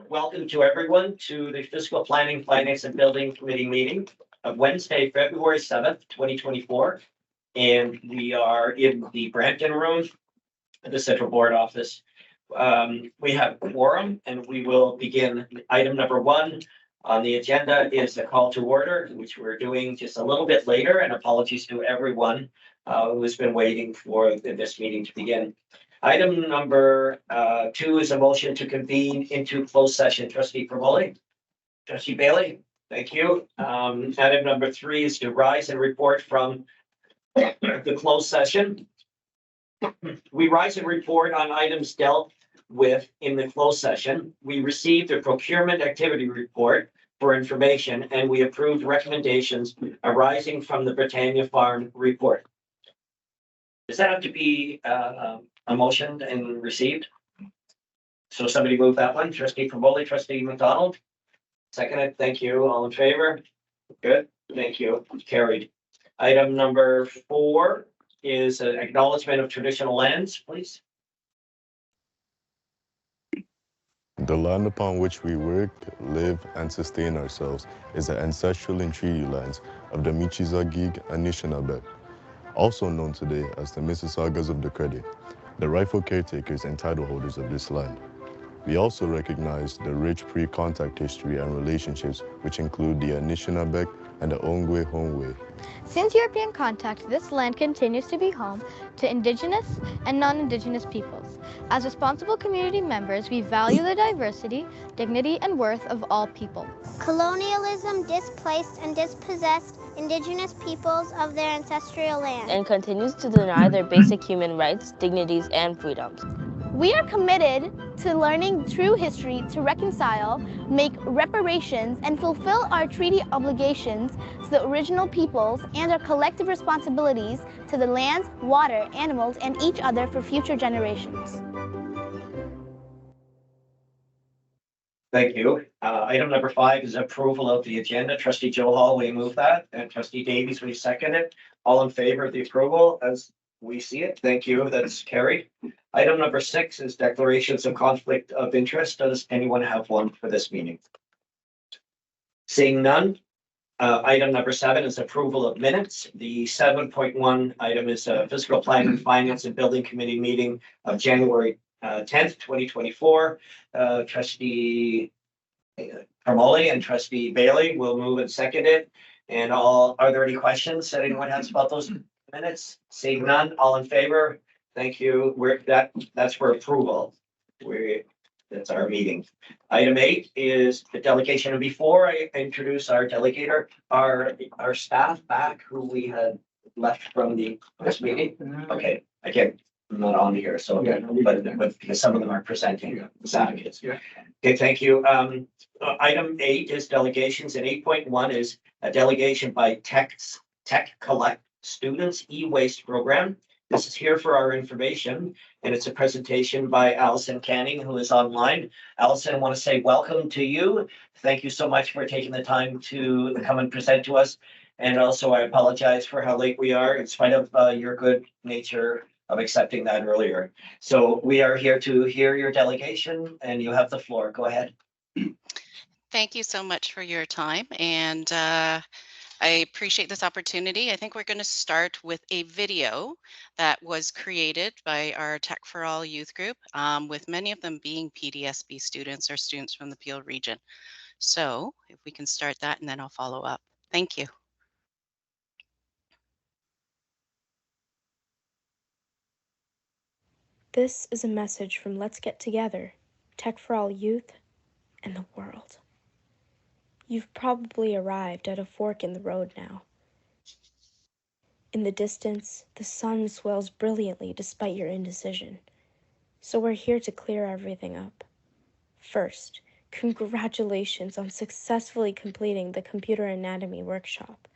Welcome to everyone to the Fiscal Planning, Finance and Building Committee meeting of Wednesday, February 7th, 2024. And we are in the Brampton Room at the Central Board Office. We have quorum and we will begin. Item number 1 on the agenda is a call to order, which we're doing just a little bit later, and apologies to everyone who has been waiting for this meeting to begin. Item number 2 is a motion to convene into closed session. Trustee Promoli, Trustee Bailey, thank you. Item number 3 is to rise and report from the closed session. We rise and report on items dealt with in the closed session. We received a procurement activity report for information, and we approved recommendations arising from the Britannia Farm report. Does that have to be a motion and received? So somebody move that one. Trustee Promoli, Trustee McDonald. Seconded. Thank you. All in favor? Good. Thank you. Carried. Item number 4 is an acknowledgement of traditional lands, please. The land upon which we work, live, and sustain ourselves is the ancestral and treaty lands of the Michizagig Anishinaabe, also known today as the Mississaugas of the Credit, the rightful caretakers and title holders of this land. We also recognize the rich pre-contact history and relationships which include the Anishinaabe and the Ongwe-Hongwe. Since European contact, this land continues to be home to Indigenous and non-Indigenous peoples. As responsible community members, we value the diversity, dignity, and worth of all people. Colonialism displaced and dispossessed Indigenous peoples of their ancestral land and continues to deny their basic human rights, dignities, and freedoms. We are committed to learning true history to reconcile, make reparations, and fulfill our treaty obligations to the original peoples and our collective responsibilities to the lands, water, animals, and each other for future generations. Thank you. Item number 5 is approval of the agenda. Trustee Johal, we move that, and Trustee Davies, we second it. All in favor of the approval as we see it? Thank you. That's carried. Item number 6 is declarations of conflict of interest. Does anyone have one for this meeting? Seeing none. Item number 7 is approval of minutes. The 7.1 item is a Fiscal Planning, Finance and Building Committee meeting of January 10th, 2024. Trustee Promoli and Trustee Bailey will move and second it. And are there any questions that anyone has about those minutes? Seeing none, all in favor? Thank you. That's for approval. That's our meeting. Item 8 is the delegation. And before I introduce our delegator, our staff back who we had left from the first meeting. Okay, again, I'm not on here, so but because some of them are presenting. Yeah. Okay, thank you. Item 8 is delegations, and 8.1 is a delegation by Tech Collect Students e-waste program. This is here for our information, and it's a presentation by Allison Canning, who is online. Allison, I want to say welcome to you. Thank you so much for taking the time to come and present to us. And also, I apologize for how late we are, in spite of your good nature of accepting that earlier. So we are here to hear your delegation, and you have the floor. Go ahead. Thank you so much for your time, and I appreciate this opportunity. I think we're going to start with a video that was created by our Tech for All youth group, with many of them being PDSB students or students from the Peel region. So if we can start that, and then I'll follow up. Thank you. This is a message from Let's Get Together, Tech for All Youth, and the world. You've probably arrived at a fork in the road now. In the distance, the sun swells brilliantly despite your indecision. So we're here to clear everything up. First, congratulations on successfully completing the computer anatomy workshop,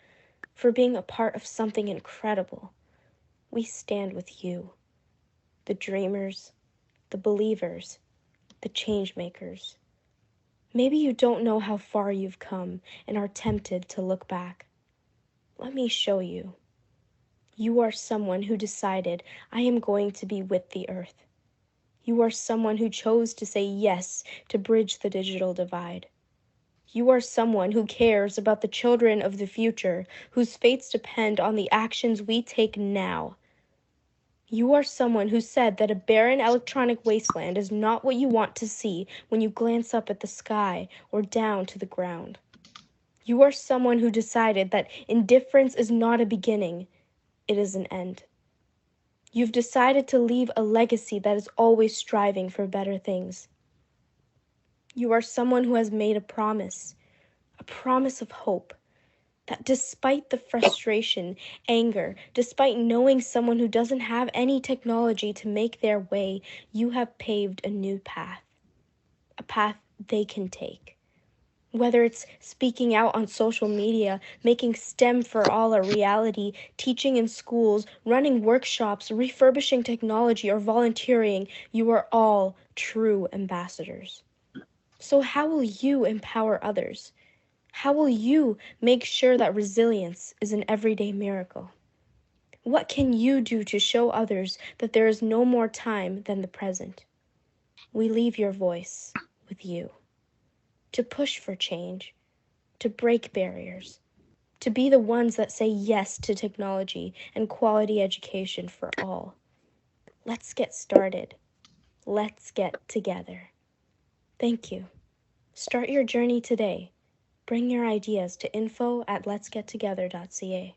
for being a part of something incredible. We stand with you, the dreamers, the believers, the change makers. Maybe you don't know how far you've come and are tempted to look back. Let me show you. You are someone who decided, I am going to be with the earth. You are someone who chose to say yes to bridge the digital divide. You are someone who cares about the children of the future, whose fates depend on the actions we take now. You are someone who said that a barren electronic wasteland is not what you want to see when you glance up at the sky or down to the ground. You are someone who decided that indifference is not a beginning, it is an end. You've decided to leave a legacy that is always striving for better things. You are someone who has made a promise of hope, that despite the frustration, anger, despite knowing someone who doesn't have any technology to make their way, you have paved a new path, a path they can take. Whether it's speaking out on social media, making STEM for all a reality, teaching in schools, running workshops, refurbishing technology, or volunteering, you are all true ambassadors. So how will you empower others? How will you make sure that resilience is an everyday miracle? What can you do to show others that there is no more time than the present? We leave your voice with you, to push for change, to break barriers, to be the ones that say yes to technology and quality education for all. Let's get started. Let's get together. Thank you. Start your journey today. Bring your ideas to info@letsgettogether.ca.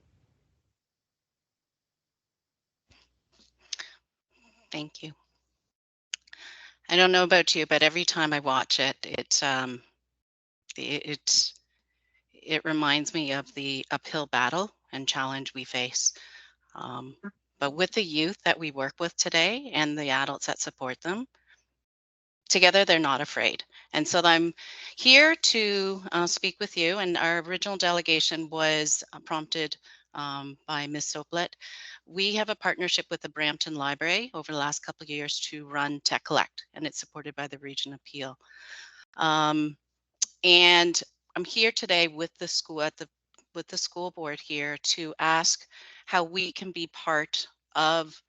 Thank you. I don't know about you, but every time I watch it, it reminds me of the uphill battle and challenge we face. But with the youth that we work with today and the adults that support them, together they're not afraid. And so I'm here to speak with you. And our original delegation was prompted by Ms. Soplet. We have a partnership with the Brampton Library over the last couple of years to run Tech Collect, and it's supported by the Region of Peel. And I'm here today with the school board here to ask how we can be part of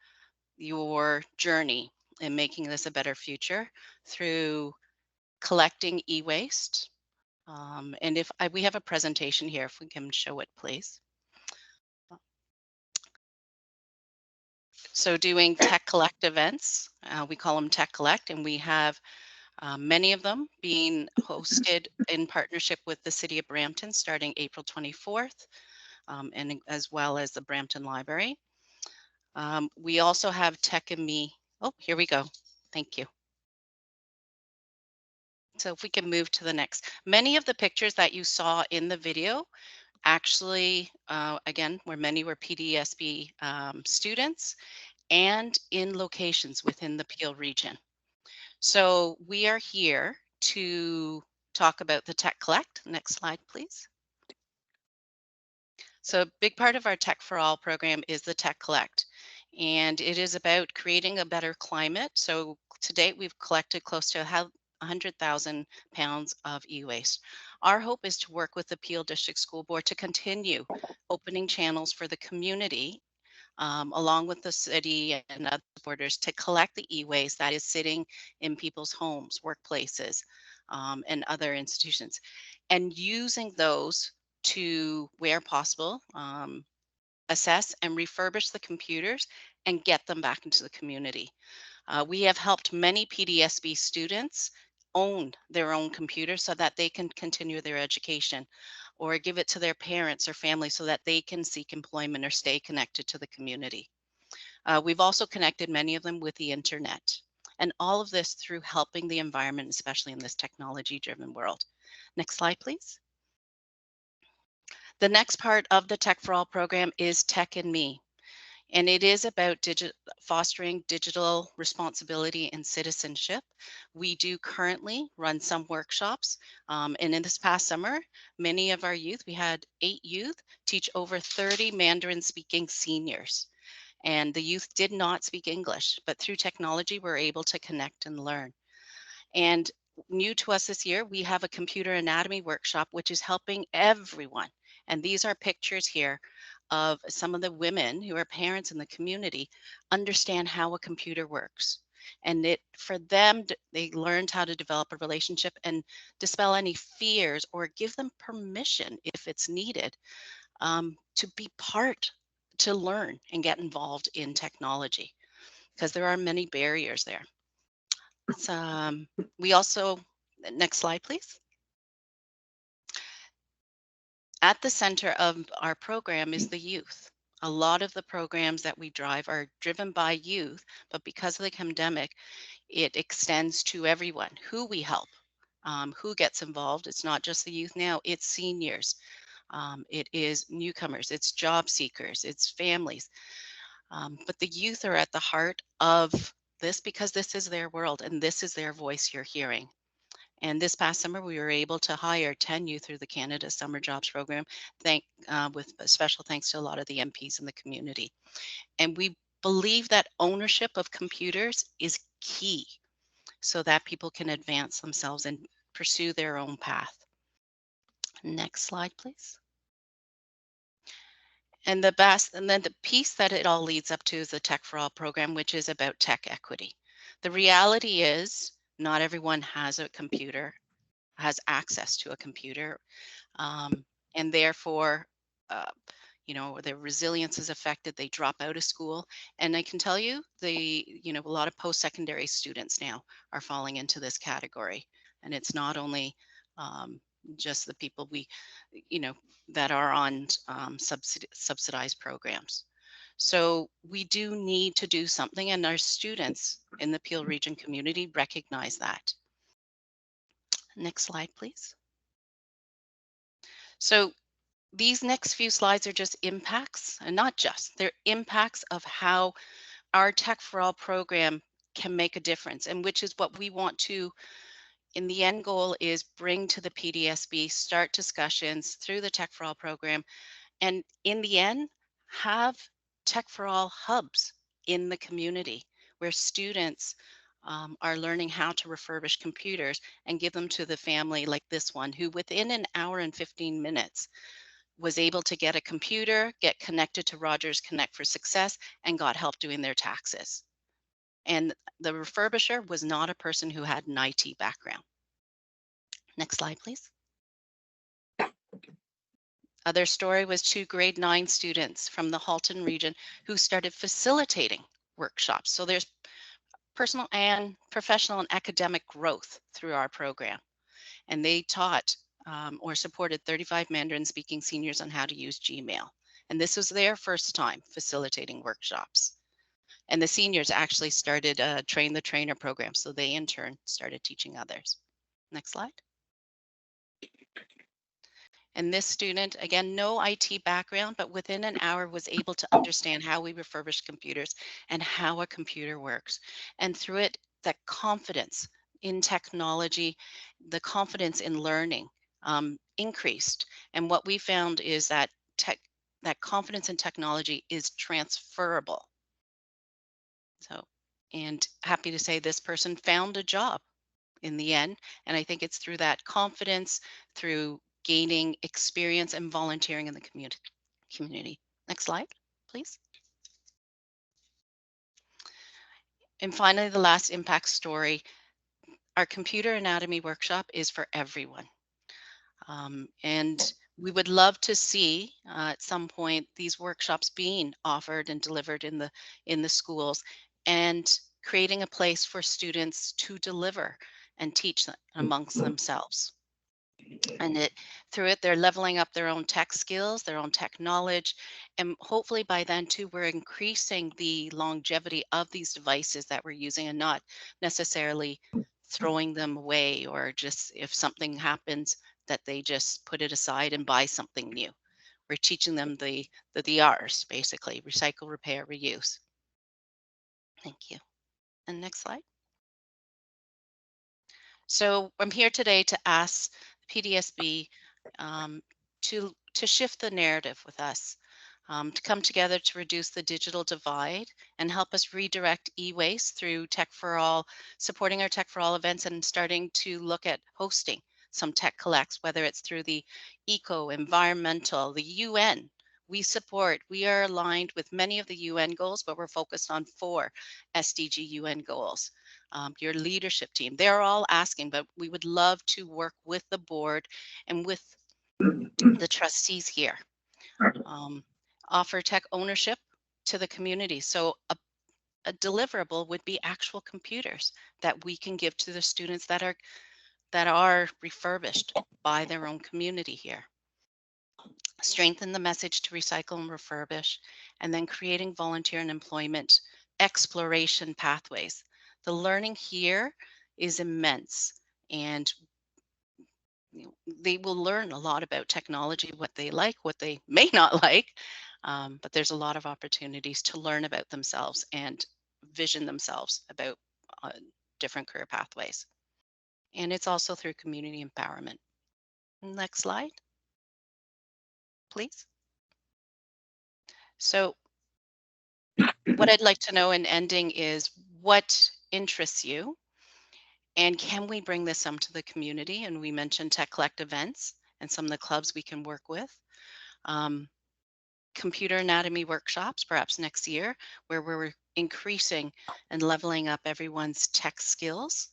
your journey in making this a better future through collecting e-waste. And if we have a presentation here, if we can show it, please. So doing Tech Collect events, we call them Tech Collect, and we have many of them being hosted in partnership with the City of Brampton starting April 24th, and as well as the Brampton Library. We also have Tech and Me. Oh, here we go. Thank you. So if we can move to the next. Many of the pictures that you saw in the video actually, again, many were PDSB students and in locations within the Peel region. So we are here to talk about the Tech Collect. Next slide, please. So a big part of our Tech for All program is the Tech Collect, and it is about creating a better climate. So to date, we've collected close to 100,000 pounds of e-waste. Our hope is to work with the Peel District School Board to continue opening channels for the community along with the city and other supporters to collect the e-waste that is sitting in people's homes, workplaces, and other institutions, and using those to, where possible, assess and refurbish the computers and get them back into the community. We have helped many PDSB students own their own computer so that they can continue their education, or give it to their parents or family so that they can seek employment or stay connected to the community. We've also connected many of them with the internet, and all of this through helping the environment, especially in this technology-driven world. Next slide, please. The next part of the Tech for All program is Tech and Me, and it is about fostering digital responsibility and citizenship. We do currently run some workshops, and in this past summer, many of our youth, we had 8 youth teach over 30 Mandarin-speaking seniors. And the youth did not speak English, but through technology, we're able to connect and learn. And new to us this year, we have a computer anatomy workshop, which is helping everyone. And these are pictures here of some of the women who are parents in the community understand how a computer works. And for them, they learned how to develop a relationship and dispel any fears or give them permission if it's needed to be part, to learn and get involved in technology, because there are many barriers there. We also, next slide, please. At the center of our program is the youth. A lot of the programs that we drive are driven by youth, but because of the pandemic, it extends to everyone who we help, who gets involved. It's not just the youth now, it's seniors, it is newcomers, it's job seekers, it's families. But the youth are at the heart of this because this is their world and this is their voice you're hearing. And this past summer, we were able to hire 10 youth through the Canada Summer Jobs Program, with a special thanks to a lot of the MPs in the community. And we believe that ownership of computers is key so that people can advance themselves and pursue their own path. Next slide, please. And then the piece that it all leads up to is the Tech for All program, which is about tech equity. The reality is not everyone has a computer, has access to a computer, and therefore, their resilience is affected. They drop out of school, and I can tell you, a lot of post-secondary students now are falling into this category, and it's not only just the people that are on subsidized programs. So we do need to do something, and our students in the Peel Region community recognize that. Next slide, please. So these next few slides are just impacts, and not just, they're impacts of how our Tech for All program can make a difference, and which is what we want to, in the end goal, is bring to the PDSB, start discussions through the Tech for All program, and in the end, have Tech for All hubs in the community where students are learning how to refurbish computers and give them to the family like this one, who within an hour and 15 minutes was able to get a computer, get connected to Rogers Connect for Success, and got help doing their taxes. And the refurbisher was not a person who had an IT background. Next slide, please. Other story was 2 grade 9 students from the Halton region who started facilitating workshops. So there's personal and professional and academic growth through our program. And they taught or supported 35 Mandarin speaking seniors on how to use Gmail. And this was their first time facilitating workshops. And the seniors actually started a train the trainer program. So they in turn started teaching others. Next slide. And this student, again, no IT background, but within an hour was able to understand how we refurbish computers and how a computer works. And through it, that confidence in technology, the confidence in learning increased. And what we found is that that confidence in technology is transferable. So, and happy to say this person found a job in the end. And I think it's through that confidence, through gaining experience and volunteering in the community. Next slide, please. And finally, the last impact story. Our computer anatomy workshop is for everyone. And we would love to see at some point these workshops being offered and delivered in the schools, and creating a place for students to deliver and teach amongst themselves. And through it, they're leveling up their own tech skills, their own tech knowledge, and hopefully by then too, we're increasing the longevity of these devices that we're using, and not necessarily throwing them away, or just if something happens that they just put it aside and buy something new. We're teaching them the R's, basically: recycle, repair, reuse. Thank you. And next slide. So I'm here today to ask PDSB to shift the narrative with us, to come together to reduce the digital divide and help us redirect e-waste through Tech for All, supporting our Tech for All events, and starting to look at hosting some tech collects, whether it's through the eco, environmental, the UN. We are aligned with many of the UN goals, but we're focused on 4 SDG UN goals. Your leadership team, they're all asking, but we would love to work with the board and with the trustees here. Offer tech ownership to the community. So a deliverable would be actual computers that we can give to the students that are refurbished by their own community here. Strengthen the message to recycle and refurbish, and then creating volunteer and employment exploration pathways. The learning here is immense, and they will learn a lot about technology, what they like, what they may not like, but there's a lot of opportunities to learn about themselves and vision themselves about different career pathways. And it's also through community empowerment. Next slide, please. So what I'd like to know in ending is what interests you, and can we bring this some to the community? And we mentioned Tech Collect events and some of the clubs we can work with. Computer anatomy workshops, perhaps next year, where we're increasing and leveling up everyone's tech skills.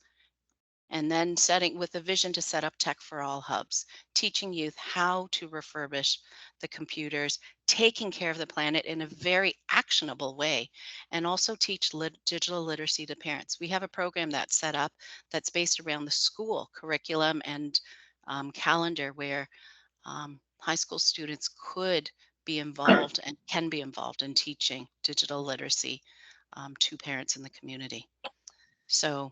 And then setting with a vision to set up Tech for All hubs, teaching youth how to refurbish the computers, taking care of the planet in a very actionable way, and also teach digital literacy to parents. We have a program that's set up that's based around the school curriculum and calendar, where high school students could be involved and can be involved in teaching digital literacy to parents in the community. So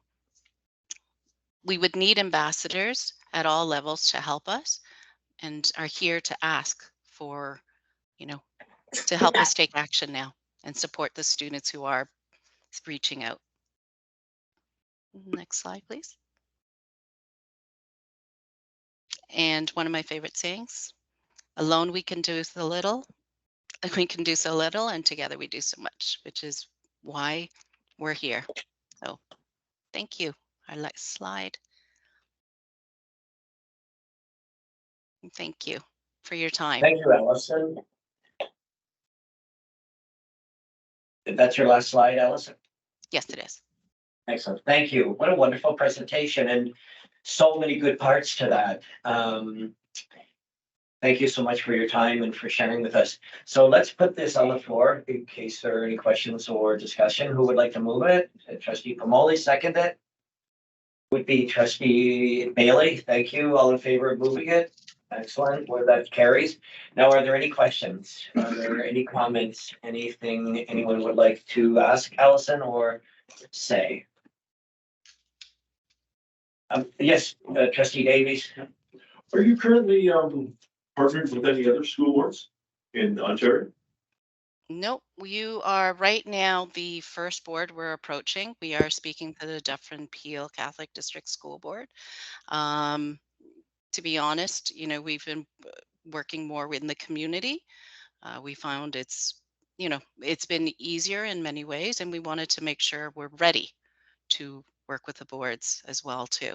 we would need ambassadors at all levels to help us, and are here to ask for, to help us take action now and support the students who are reaching out. Next slide, please. And one of my favorite sayings, alone we can do so little, and together we do so much, which is why we're here. So thank you. Our next slide. Thank you for your time. Thank you, Allison. That's your last slide, Allison? Yes, it is. Excellent. Thank you. What a wonderful presentation, and so many good parts to that. Thank you so much for your time and for sharing with us. So let's put this on the floor in case there are any questions or discussion. Who would like to move it? Trustee Pomoli, second it. Would be Trustee Bailey. Thank you. All in favor of moving it? Excellent. Well, that carries. Now, are there any questions? Are there any comments? Anything anyone would like to ask Allison or say? Yes, Trustee Davies. Are you currently partnered with any other school boards in Ontario? Nope, you are right now the first board we're approaching. We are speaking to the Dufferin Peel Catholic District School Board. To be honest, we've been working more within the community. We found it's been easier in many ways, and we wanted to make sure we're ready to work with the boards as well too.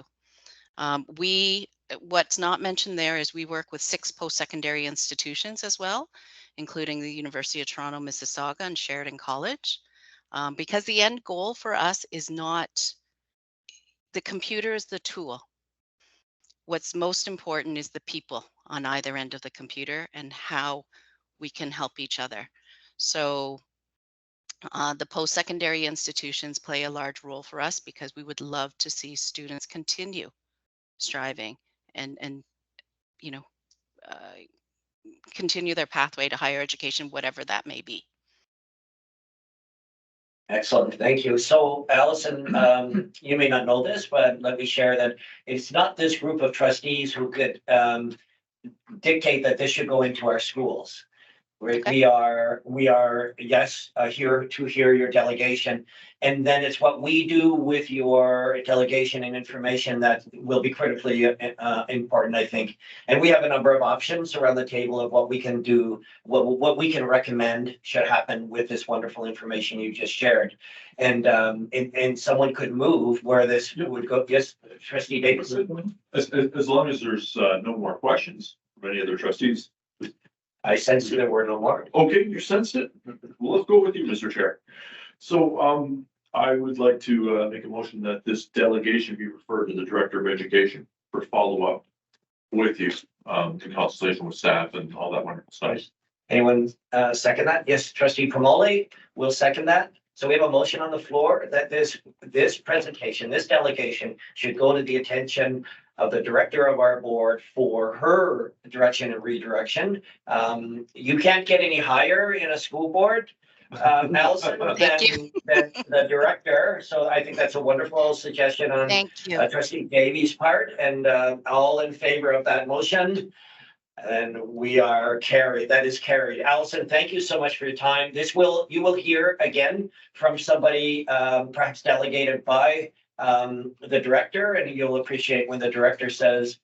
What's not mentioned there is we work with 6 post-secondary institutions as well, including the University of Toronto, Mississauga, and Sheridan College, because the end goal for us is not the computer is the tool. What's most important is the people on either end of the computer and how we can help each other. So the post-secondary institutions play a large role for us because we would love to see students continue striving and continue their pathway to higher education, whatever that may be. Excellent, thank you. So Allison, you may not know this, but let me share that it's not this group of trustees who could dictate that this should go into our schools. Okay. We are yes, here to hear your delegation, and then it's what we do with your delegation and information that will be critically important, I think. And we have a number of options around the table of what we can do, what we can recommend should happen with this wonderful information you just shared. And someone could move where this would go. Yes, Trustee Davis. As long as there's no more questions from any other trustees. I sensed there were no more. Okay, you sensed it? Well, let's go with you, Mr. Chair. So, I would like to, make a motion that this delegation be referred to the Director of Education for follow-up with you, in consultation with staff and all that wonderful stuff. Anyone second that? Yes, trustee Promoli will second that. So we have a motion on the floor that this presentation, this delegation should go to the attention of the director of our board for her direction and redirection. You can't get any higher in a school board, Allison, than the director. So I think that's a wonderful suggestion on Thank you. trustee Davies' part, and all in favor of that motion. And we are carried. That is carried. Allison, thank you so much for your time. You will hear again from somebody, perhaps delegated by the director, and you'll appreciate when the director says,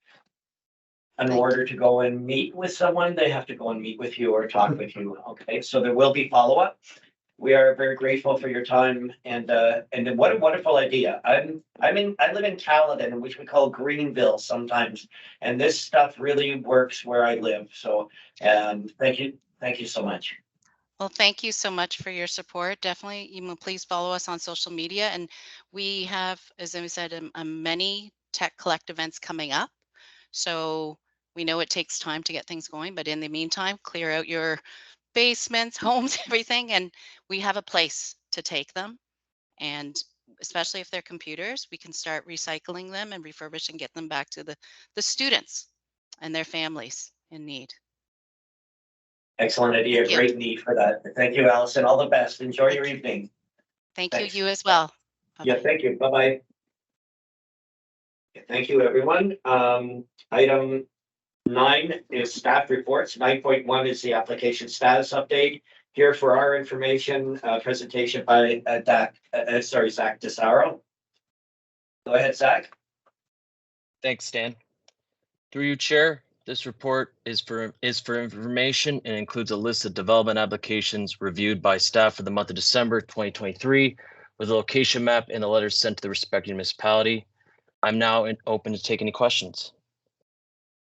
in order to go and meet with someone, they have to go and meet with you or talk with you. Okay, so there will be follow-up. We are very grateful for your time, and what a wonderful idea. I live in Caledon, which we call Greenville sometimes, and this stuff really works where I live. So thank you so much. Well, thank you so much for your support. Definitely, please follow us on social media. And we have, as I said, many Tech Collect events coming up. So we know it takes time to get things going, but in the meantime, clear out your basements, homes, everything, and we have a place to take them. And especially if they're computers, we can start recycling them and refurbish and get them back to the students and their families in need. Excellent idea. Great need for that. Thank you, Allison. All the best. Enjoy your evening. Thank Thanks. you as well. Yeah, thank you. Bye-bye. Thank you, everyone. Item 9 is staff reports. 9.1 is the application status update. Here for our information, presentation by Zach Desaro. Go ahead, Zach. Thanks, Stan. Through you, Chair, this report is for information and includes a list of development applications reviewed by staff for the month of December 2023 with a location map and the letters sent to the respective municipality. I'm now open to take any questions.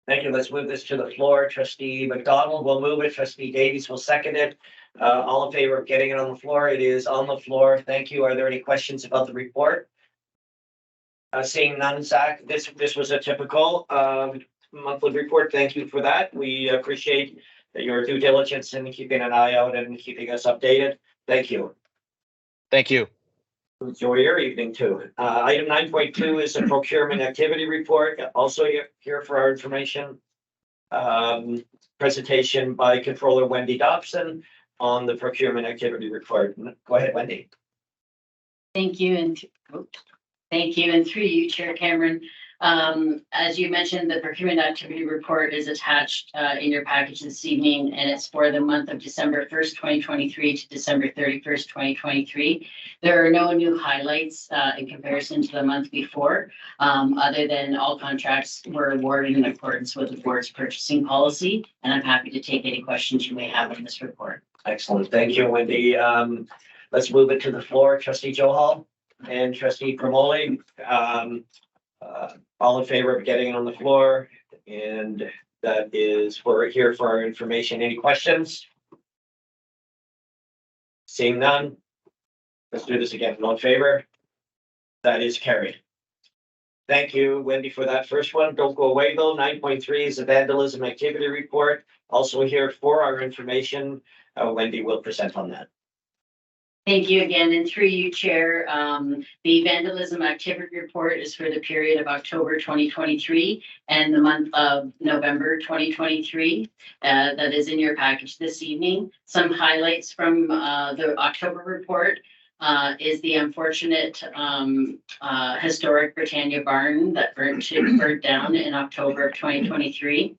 Thank you. Let's move this to the floor. Trustee McDonald will move it. Trustee Davies will second it. All in favor of getting it on the floor? It is on the floor. Thank you. Are there any questions about the report? Seeing none, Zach, this was a typical monthly report. Thank you for that. We appreciate your due diligence in keeping an eye out and keeping us updated. Thank you. Thank you. Enjoy your evening too. Item 9.2 is a procurement activity report. Also here for our information. Presentation by Controller Wendy Dobson on the procurement activity report. Go ahead, Wendy. Thank you, and through you, Chair Cameron. As you mentioned, the procurement activity report is attached in your package this evening, and it's for the month of December 1st, 2023 to December 31st, 2023. There are no new highlights in comparison to the month before, other than all contracts were awarded in accordance with the board's purchasing policy, and I'm happy to take any questions you may have on this report. Excellent. Thank you, Wendy. Let's move it to the floor. Trustee Johal and Trustee Promoli. All in favor of getting it on the floor, and that is we're here for our information. Any questions? Seeing none, let's do this again. All in favor? That is carried. Thank you, Wendy, for that first one. Don't go away though. 9.3 is a vandalism activity report. Also here for our information. Wendy will present on that. Thank you again, and through you, Chair. The vandalism activity report is for the period of October 2023 and the month of November 2023. That is in your package this evening. Some highlights from the October report is the unfortunate historic Britannia barn that burnt down in October of 2023.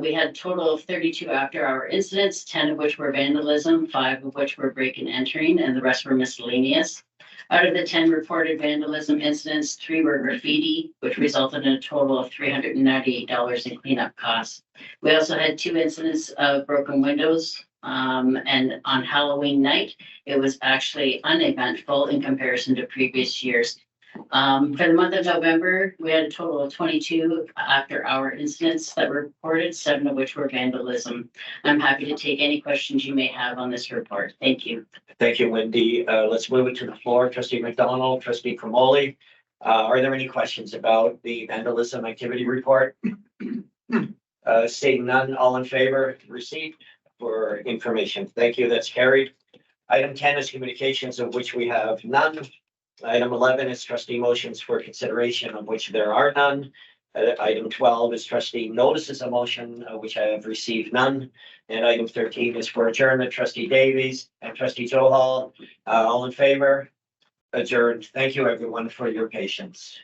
We had a total of 32 after-hour incidents, 10 of which were vandalism, 5 of which were break and entering, and the rest were miscellaneous. Out of the 10 reported vandalism incidents, 3 were graffiti, which resulted in a total of $398 in cleanup costs. We also had 2 incidents of broken windows, and on Halloween night, it was actually uneventful in comparison to previous years. For the month of November, we had a total of 22 after-hour incidents that were reported, 7 of which were vandalism. I'm happy to take any questions you may have on this report. Thank you. Thank you, Wendy. Let's move it to the floor. Trustee McDonald, trustee Promoli. Are there any questions about the vandalism activity report? Seeing none, all in favor, receipt for information. Thank you, that's carried. Item 10 is communications, of which we have none. Item 11 is trustee motions for consideration, of which there are none. Item 12 is trustee notices of motion, which I have received none. And item 13 is for adjournment, trustee Davies and trustee Johal. All in favor? Adjourned. Thank you, everyone, for your patience.